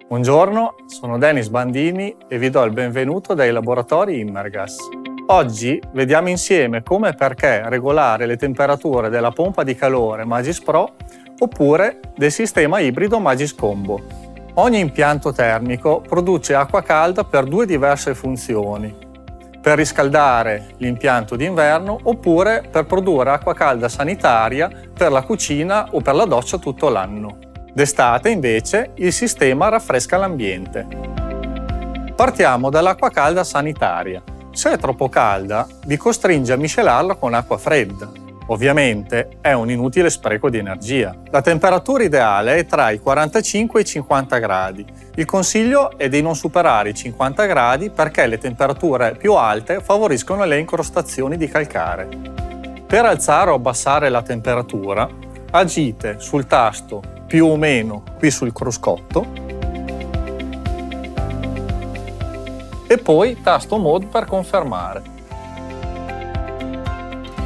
Buongiorno, sono Denis Bandini e vi do il benvenuto dai laboratori Immergas. Oggi vediamo insieme come e perché regolare le temperature della pompa di calore Magis Pro oppure del sistema ibrido Magis Combo. Ogni impianto termico produce acqua calda per due diverse funzioni: per riscaldare l'impianto d'inverno oppure per produrre acqua calda sanitaria per la cucina o per la doccia tutto l'anno. D'estate, invece, il sistema raffresca l'ambiente. Partiamo dall'acqua calda sanitaria. Se è troppo calda, vi costringe a miscelarla con acqua fredda. Ovviamente è un inutile spreco di energia. La temperatura ideale è tra i 45 e i 50 gradi. Il consiglio è di non superare i 50 gradi perché le temperature più alte favoriscono le incrostazioni di calcare. Per alzare o abbassare la temperatura, agite sul tasto più o meno qui sul cruscotto e poi tasto Mode per confermare.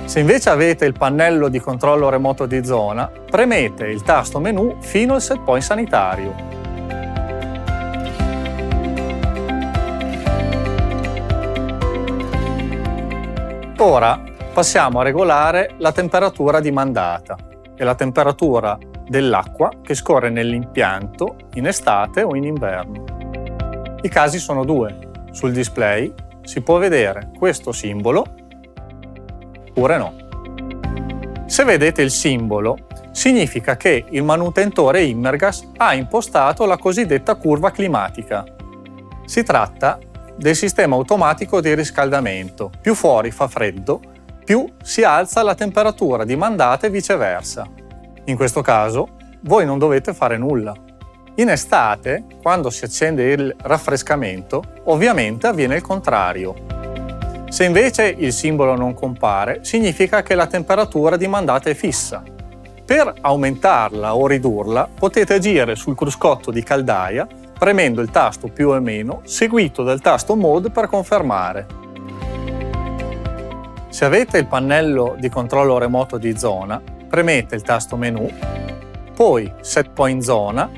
Se invece avete il pannello di controllo remoto di zona, premete il tasto menu fino al set point sanitario. Ora passiamo a regolare la temperatura di mandata e la temperatura dell'acqua che scorre nell'impianto in estate o in inverno. I casi sono due. Sul display si può vedere questo simbolo oppure no. Se vedete il simbolo, significa che il manutentore Immergas ha impostato la cosiddetta curva climatica. Si tratta del sistema automatico di riscaldamento. Più fuori fa freddo, più si alza la temperatura di mandata e viceversa. In questo caso, voi non dovete fare nulla. In estate, quando si accende il raffrescamento, ovviamente avviene il contrario. Se invece il simbolo non compare, significa che la temperatura di mandata è fissa. Per aumentarla o ridurla, potete agire sul cruscotto di caldaia premendo il tasto più o meno, seguito dal tasto Mode per confermare. Se avete il pannello di controllo remoto di zona, premete il tasto menu, poi Set Point Zona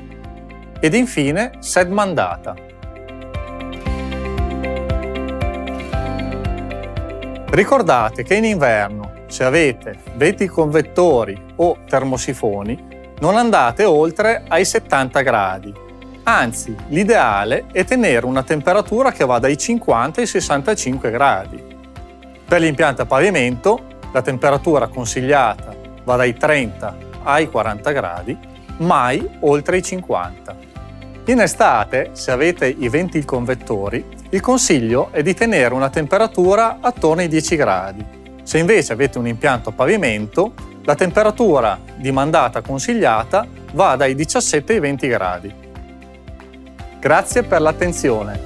ed infine Set Mandata. Ricordate che in inverno, se avete venti convettori o termosifoni, non andate oltre ai 70 gradi. Anzi, l'ideale è tenere una temperatura che va dai 50 ai 65 gradi. Per gli impianti a pavimento, la temperatura consigliata va dai 30 ai 40 gradi, mai oltre i 50. In estate, se avete i venticonvettori, il consiglio è di tenere una temperatura attorno ai 10 gradi. Se invece avete un impianto a pavimento, la temperatura di mandata consigliata va dai 17 ai 20 gradi. Grazie per l'attenzione.